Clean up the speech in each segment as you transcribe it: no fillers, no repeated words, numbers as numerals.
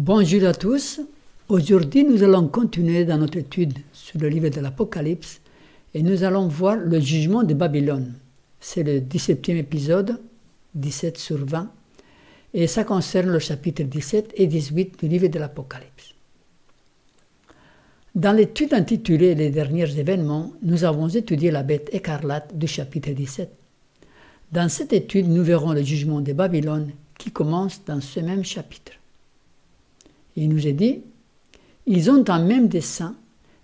Bonjour à tous. Aujourd'hui, nous allons continuer dans notre étude sur le livre de l'Apocalypse et nous allons voir le jugement de Babylone. C'est le 17e épisode, 17 sur 20, et ça concerne le chapitre 17 et 18 du livre de l'Apocalypse. Dans l'étude intitulée « Les derniers événements », nous avons étudié la bête écarlate du chapitre 17. Dans cette étude, nous verrons le jugement de Babylone qui commence dans ce même chapitre. Il nous est dit, ils ont un même dessein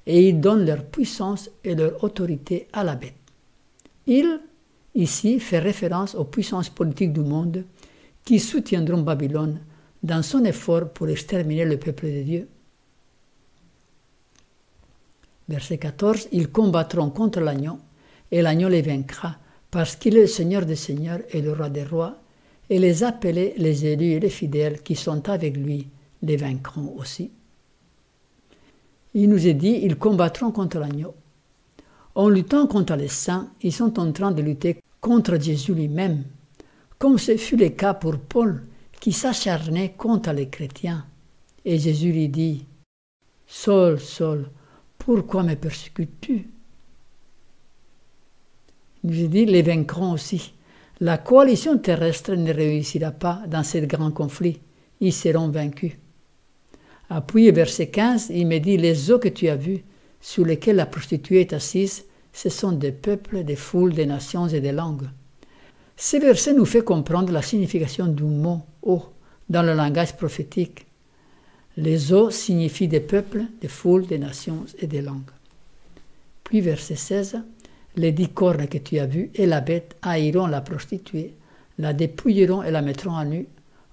et ils donnent leur puissance et leur autorité à la bête. Il, ici, fait référence aux puissances politiques du monde qui soutiendront Babylone dans son effort pour exterminer le peuple de Dieu. Verset 14, ils combattront contre l'agneau et l'agneau les vaincra parce qu'il est le Seigneur des seigneurs et le roi des rois et les appelés, les élus et les fidèles qui sont avec lui les vaincront aussi. Il nous est dit, ils combattront contre l'agneau. En luttant contre les saints, ils sont en train de lutter contre Jésus lui-même, comme ce fut le cas pour Paul, qui s'acharnait contre les chrétiens. Et Jésus lui dit, « Saul, Saul, pourquoi me persécutes-tu » Il nous est dit, les vaincront aussi. La coalition terrestre ne réussira pas dans ce grand conflit. Ils seront vaincus. Puis, verset 15, il me dit, les eaux que tu as vues, sur lesquelles la prostituée est assise, ce sont des peuples, des foules, des nations et des langues. Ce verset nous fait comprendre la signification du mot « eau » dans le langage prophétique. Les eaux signifient des peuples, des foules, des nations et des langues. Puis, verset 16, les 10 cornes que tu as vues et la bête haïront la prostituée, la dépouilleront et la mettront à nu,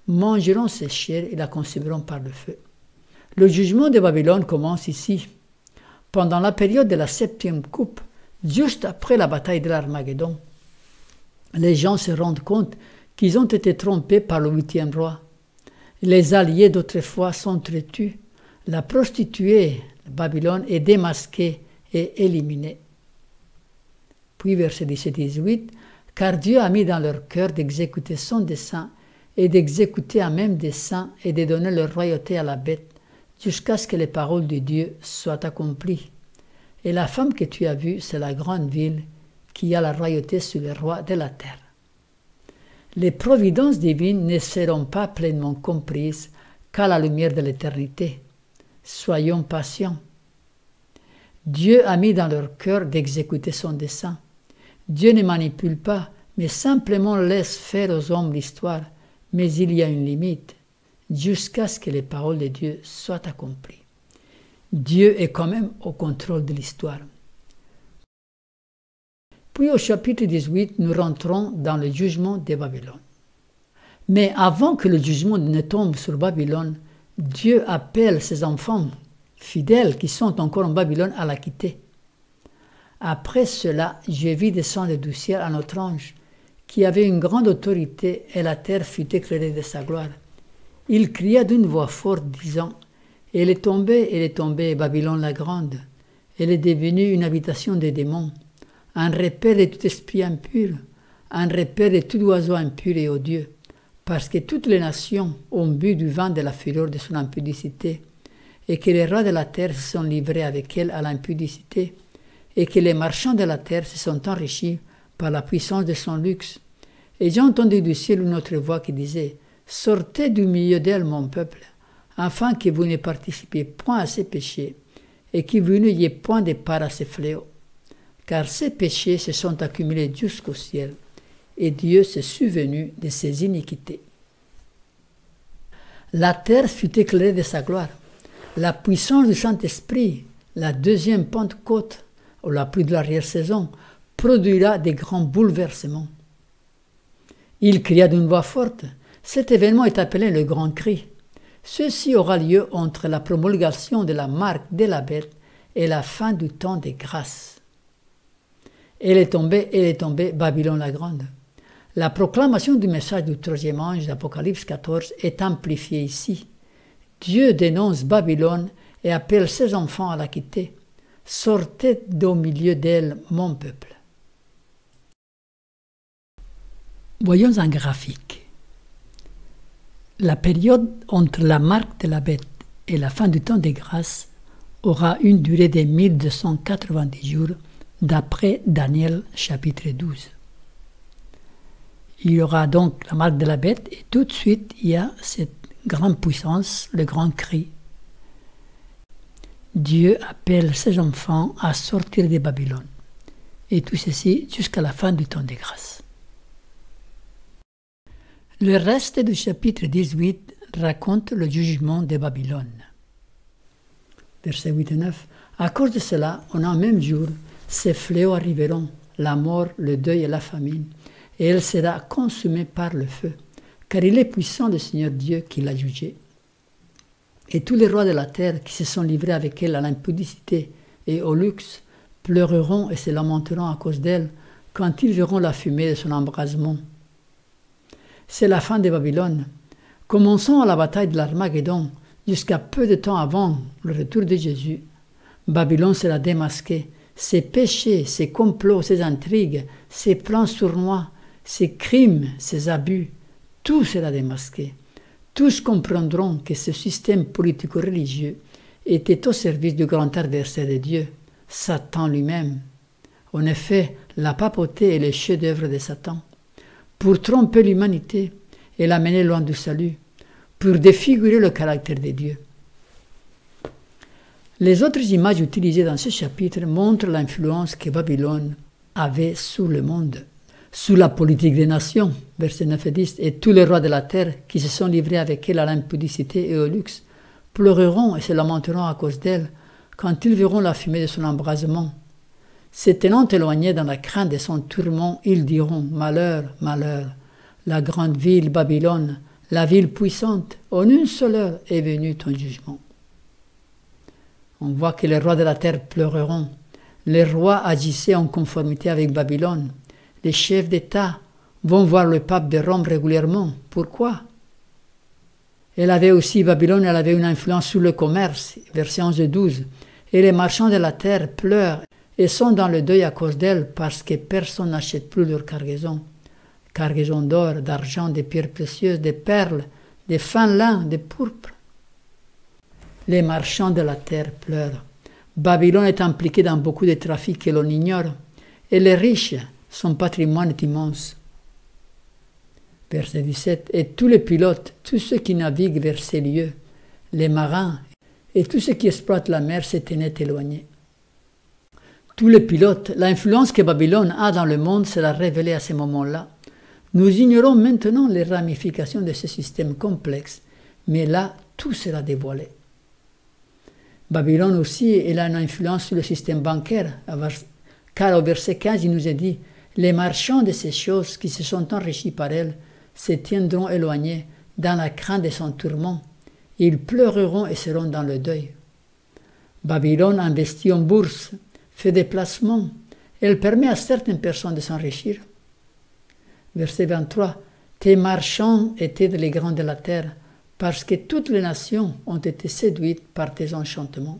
mangeront ses chairs et la consumeront par le feu. Le jugement de Babylone commence ici, pendant la période de la 7e coupe, juste après la bataille de l'Armageddon. Les gens se rendent compte qu'ils ont été trompés par le 8e roi. Les alliés d'autrefois sont têtus. La prostituée, Babylone, est démasquée et éliminée. Puis verset 17-18, « Car Dieu a mis dans leur cœur d'exécuter son dessein et d'exécuter un même dessein et de donner leur royauté à la bête, jusqu'à ce que les paroles de Dieu soient accomplies. Et la femme que tu as vue, c'est la grande ville qui a la royauté sur les rois de la terre. » Les providences divines ne seront pas pleinement comprises qu'à la lumière de l'éternité. Soyons patients. Dieu a mis dans leur cœur d'exécuter son dessein. Dieu ne manipule pas, mais simplement laisse faire aux hommes l'histoire, mais il y a une limite, jusqu'à ce que les paroles de Dieu soient accomplies. Dieu est quand même au contrôle de l'histoire. Puis au chapitre 18, nous rentrons dans le jugement de Babylone. Mais avant que le jugement ne tombe sur Babylone, Dieu appelle ses enfants fidèles qui sont encore en Babylone à la quitter. Après cela, je vis descendre du ciel un autre ange qui avait une grande autorité et la terre fut éclairée de sa gloire. Il cria d'une voix forte, disant, « Elle est tombée, Babylone la grande. Elle est devenue une habitation des démons, un repère de tout esprit impur, un repère de tout oiseau impur et odieux, parce que toutes les nations ont bu du vin de la fureur de son impudicité, et que les rats de la terre se sont livrés avec elle à l'impudicité, et que les marchands de la terre se sont enrichis par la puissance de son luxe. Et j'ai entendu du ciel une autre voix qui disait, « Sortez du milieu d'elle, mon peuple, afin que vous ne participiez point à ses péchés, et que vous n'ayez point de part à ses fléaux. Car ces péchés se sont accumulés jusqu'au ciel, et Dieu s'est souvenu de ses iniquités. » La terre fut éclairée de sa gloire. La puissance du Saint-Esprit, la deuxième Pentecôte, ou la pluie de l'arrière-saison, produira des grands bouleversements. Il cria d'une voix forte. Cet événement est appelé le grand cri. Ceci aura lieu entre la promulgation de la marque de la bête et la fin du temps des grâces. Elle est tombée, Babylone la grande. La proclamation du message du 3e ange d'Apocalypse 14 est amplifiée ici. Dieu dénonce Babylone et appelle ses enfants à la quitter. Sortez d'au milieu d'elle, mon peuple. Voyons un graphique. La période entre la marque de la bête et la fin du temps des grâces aura une durée de 1290 jours, d'après Daniel chapitre 12. Il y aura donc la marque de la bête et tout de suite il y a cette grande puissance, le grand cri. Dieu appelle ses enfants à sortir de Babylone. Et tout ceci jusqu'à la fin du temps des grâces. Le reste du chapitre 18 raconte le jugement de Babylone. Versets 8 et 9. À cause de cela, en un même jour, ces fléaux arriveront, la mort, le deuil et la famine, et elle sera consumée par le feu, car il est puissant le Seigneur Dieu qui l'a jugé. Et tous les rois de la terre qui se sont livrés avec elle à l'impudicité et au luxe pleureront et se lamenteront à cause d'elle quand ils verront la fumée de son embrasement. C'est la fin de Babylone. Commençons à la bataille de l'Armageddon, jusqu'à peu de temps avant le retour de Jésus. Babylone sera démasquée. Ses péchés, ses complots, ses intrigues, ses plans sournois, ses crimes, ses abus, tout sera démasqué. Tous comprendront que ce système politico-religieux était au service du grand adversaire de Dieu, Satan lui-même. En effet, la papauté est le chef-d'œuvre de Satan, pour tromper l'humanité et l'amener loin du salut, pour défigurer le caractère de Dieu. Les autres images utilisées dans ce chapitre montrent l'influence que Babylone avait sur le monde, sous la politique des nations, versets 9 et 10, et tous les rois de la terre qui se sont livrés avec elle à l'impudicité et au luxe, pleureront et se lamenteront à cause d'elle quand ils verront la fumée de son embrasement. Se tenant éloignés dans la crainte de son tourment, ils diront « Malheur, malheur, la grande ville Babylone, la ville puissante, en une seule heure est venu ton jugement. » On voit que les rois de la terre pleureront. Les rois agissaient en conformité avec Babylone. Les chefs d'État vont voir le pape de Rome régulièrement. Pourquoi? Babylone avait une influence sur le commerce, versets 11 et 12. Et les marchands de la terre pleurent et sont dans le deuil à cause d'elle parce que personne n'achète plus leur cargaison. Cargaison d'or, d'argent, de pierres précieuses, de perles, de fin lin, de pourpre. Les marchands de la terre pleurent. Babylone est impliquée dans beaucoup de trafics que l'on ignore. Et les riches, son patrimoine est immense. Verset 17. Et tous les pilotes, tous ceux qui naviguent vers ces lieux, les marins et tous ceux qui exploitent la mer se tenaient éloignés. Tous les pilotes, l'influence que Babylone a dans le monde sera révélée à ce moment-là. Nous ignorons maintenant les ramifications de ce système complexe, mais là, tout sera dévoilé. Babylone aussi, elle a une influence sur le système bancaire, car au verset 15, il nous est dit « Les marchands de ces choses qui se sont enrichis par elle se tiendront éloignés dans la crainte de son tourment. Ils pleureront et seront dans le deuil. » Babylone investit en bourse, fait des placements. Elle permet à certaines personnes de s'enrichir. Verset 23. « Tes marchands étaient les grands de la terre, parce que toutes les nations ont été séduites par tes enchantements. »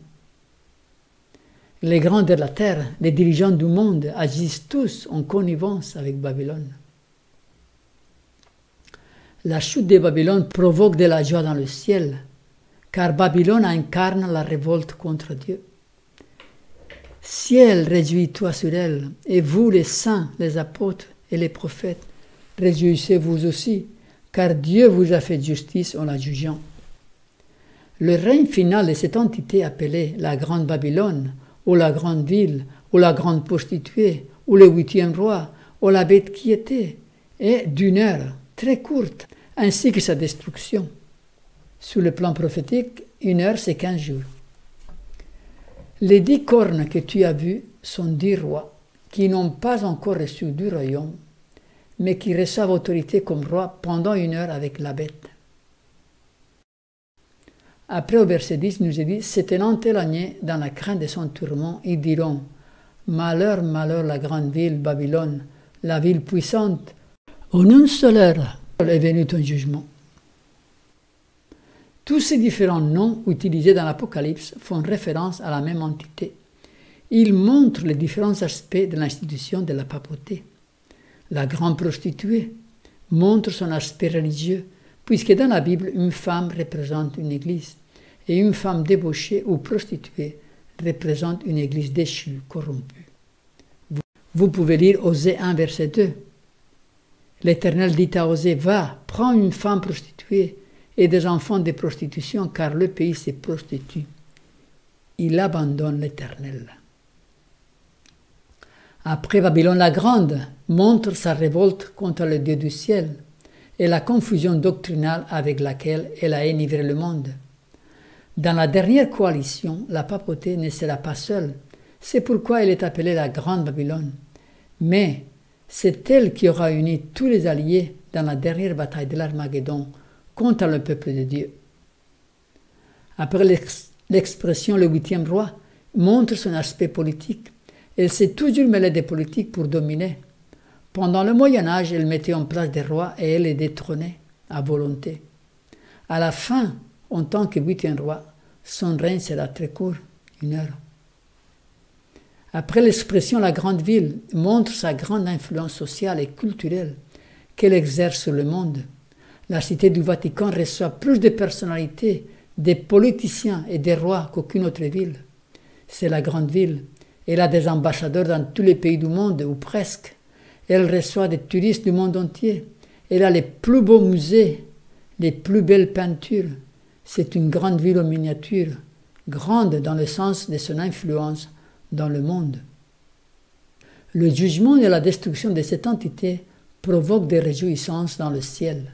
Les grands de la terre, les dirigeants du monde, agissent tous en connivence avec Babylone. La chute de Babylone provoque de la joie dans le ciel, car Babylone incarne la révolte contre Dieu. Ciel, réjouis-toi sur elle, et vous les saints, les apôtres et les prophètes, réjouissez-vous aussi, car Dieu vous a fait justice en la jugeant. Le règne final de cette entité appelée la Grande Babylone, ou la Grande Ville, ou la Grande Prostituée, ou le 8e roi, ou la bête qui était, est d'une heure très courte, ainsi que sa destruction. Sur le plan prophétique, 1 heure c'est 15 jours. Les 10 cornes que tu as vues sont 10 rois qui n'ont pas encore reçu du royaume, mais qui reçoivent autorité comme roi pendant 1 heure avec la bête. Après, au verset 10, il nous est dit « Se tenant éloignés dans la crainte de son tourment, ils diront « Malheur, malheur, la grande ville, Babylone, la ville puissante, en une seule heure est venu ton jugement. » Tous ces différents noms utilisés dans l'Apocalypse font référence à la même entité. Ils montrent les différents aspects de l'institution de la papauté. La grande prostituée montre son aspect religieux, puisque dans la Bible, une femme représente une église, et une femme débauchée ou prostituée représente une église déchue, corrompue. Vous pouvez lire Osée 1, verset 2. L'Éternel dit à Osée, va, prends une femme prostituée et des enfants de prostitution, car le pays se prostitue. Il abandonne l'Éternel. Après, Babylone la Grande montre sa révolte contre le Dieu du ciel et la confusion doctrinale avec laquelle elle a enivré le monde. Dans la dernière coalition, la papauté ne sera pas seule. C'est pourquoi elle est appelée la Grande Babylone. Mais c'est elle qui aura uni tous les alliés dans la dernière bataille de l'Armageddon contre le peuple de Dieu. Après l'expression « le 8e roi » montre son aspect politique. Elle s'est toujours mêlée des politiques pour dominer. Pendant le Moyen-Âge, elle mettait en place des rois et elle les détrônait à volonté. À la fin, en tant que 8e roi, son règne sera très court, 1 heure. Après l'expression « la grande ville » montre sa grande influence sociale et culturelle qu'elle exerce sur le monde. La cité du Vatican reçoit plus de personnalités, des politiciens et des rois qu'aucune autre ville. C'est la grande ville. Elle a des ambassadeurs dans tous les pays du monde, ou presque. Elle reçoit des touristes du monde entier. Elle a les plus beaux musées, les plus belles peintures. C'est une grande ville en miniature, grande dans le sens de son influence dans le monde. Le jugement et la destruction de cette entité provoquent des réjouissances dans le ciel.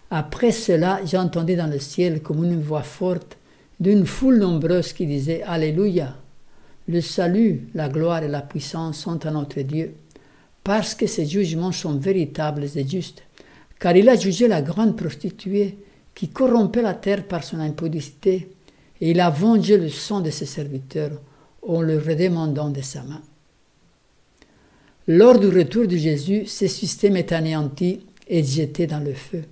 Après cela, j'ai entendu dans le ciel comme une voix forte d'une foule nombreuse qui disait « Alléluia ! Le salut, la gloire et la puissance sont à notre Dieu, parce que ses jugements sont véritables et justes, car il a jugé la grande prostituée qui corrompait la terre par son impudicité, et il a vengé le sang de ses serviteurs en le redemandant de sa main. » Lors du retour de Jésus, ce système est anéanti et jeté dans le feu.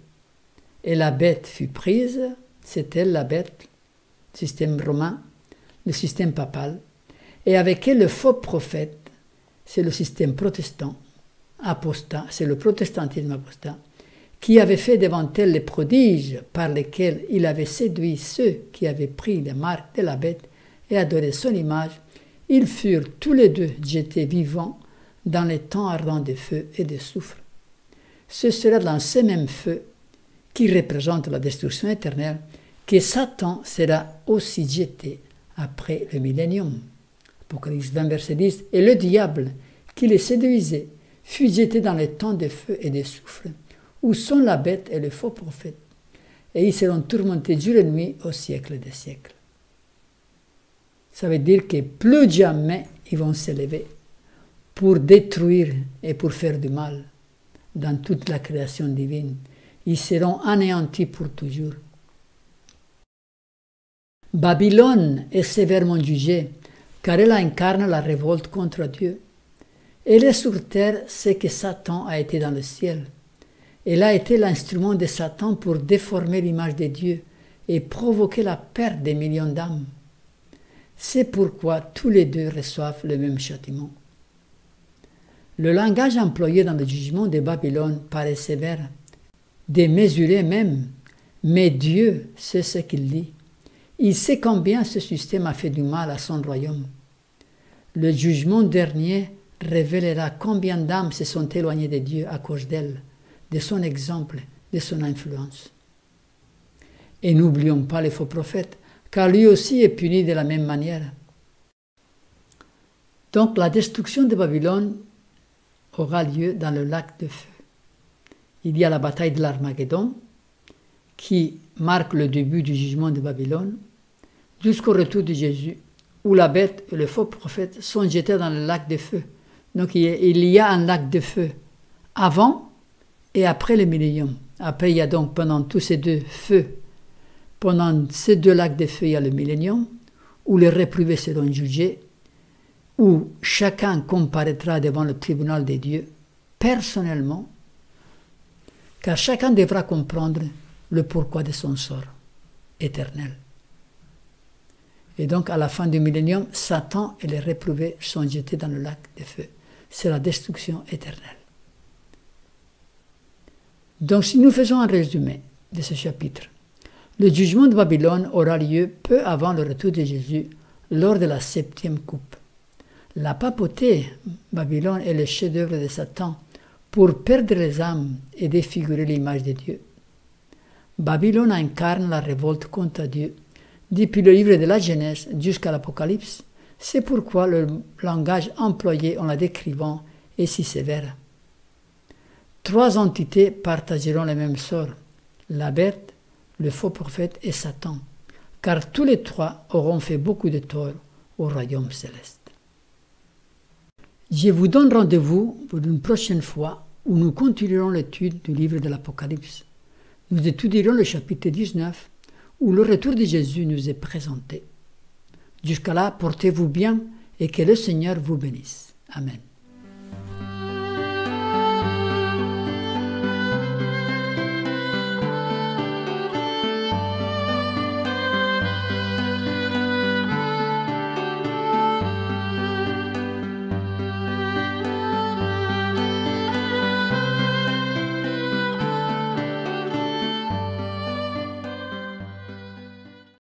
Et la bête fut prise, c'est elle la bête, système romain, le système papal, et avec elle le faux prophète, c'est le système protestant, apostat, c'est le protestantisme apostat, qui avait fait devant elle les prodiges par lesquels il avait séduit ceux qui avaient pris les marques de la bête et adoré son image. Ils furent tous les deux jetés vivants dans les temps ardents de feu et de soufre. Ce sera dans ce même feu, qui représente la destruction éternelle, que Satan sera aussi jeté après le millénium. Apocalypse 20, verset 10. Et le diable, qui les séduisait, fut jeté dans les temps de feu et de soufre, où sont la bête et le faux prophète, et ils seront tourmentés jour et nuit au siècle des siècles. Ça veut dire que plus jamais ils vont s'élever pour détruire et pour faire du mal dans toute la création divine. Ils seront anéantis pour toujours. Babylone est sévèrement jugée, car elle incarne la révolte contre Dieu. Elle est sur terre ce que Satan a été dans le ciel. Elle a été l'instrument de Satan pour déformer l'image de Dieu et provoquer la perte des millions d'âmes. C'est pourquoi tous les deux reçoivent le même châtiment. Le langage employé dans le jugement de Babylone paraît sévère, démesuré même, mais Dieu sait ce qu'il dit. Il sait combien ce système a fait du mal à son royaume. Le jugement dernier révélera combien d'âmes se sont éloignées de Dieu à cause d'elle, de son exemple, de son influence. Et n'oublions pas les faux prophètes, car lui aussi est puni de la même manière. Donc la destruction de Babylone aura lieu dans le lac de feu. Il y a la bataille de l'Armageddon, qui marque le début du jugement de Babylone, jusqu'au retour de Jésus, où la bête et le faux prophète sont jetés dans le lac de feu. Donc il y a un lac de feu avant et après le millénium. Après, il y a donc pendant tous ces deux feux, pendant ces deux lacs de feu, il y a le millénium, où les réprouvés seront jugés, où chacun comparaîtra devant le tribunal de Dieu, personnellement, car chacun devra comprendre le pourquoi de son sort éternel. Et donc, à la fin du millénium, Satan et les réprouvés sont jetés dans le lac de feu. C'est la destruction éternelle. Donc, si nous faisons un résumé, de ce chapitre. Le jugement de Babylone aura lieu peu avant le retour de Jésus, lors de la 7e coupe. La papauté, Babylone, est le chef-d'œuvre de Satan pour perdre les âmes et défigurer l'image de Dieu. Babylone incarne la révolte contre Dieu. Depuis le livre de la Genèse jusqu'à l'Apocalypse, c'est pourquoi le langage employé en la décrivant est si sévère. 3 entités partageront le même sort, la bête, le faux prophète et Satan, car tous les 3 auront fait beaucoup de tort au royaume céleste. Je vous donne rendez-vous pour une prochaine fois où nous continuerons l'étude du livre de l'Apocalypse. Nous étudierons le chapitre 19 où le retour de Jésus nous est présenté. Jusqu'à là, portez-vous bien et que le Seigneur vous bénisse. Amen.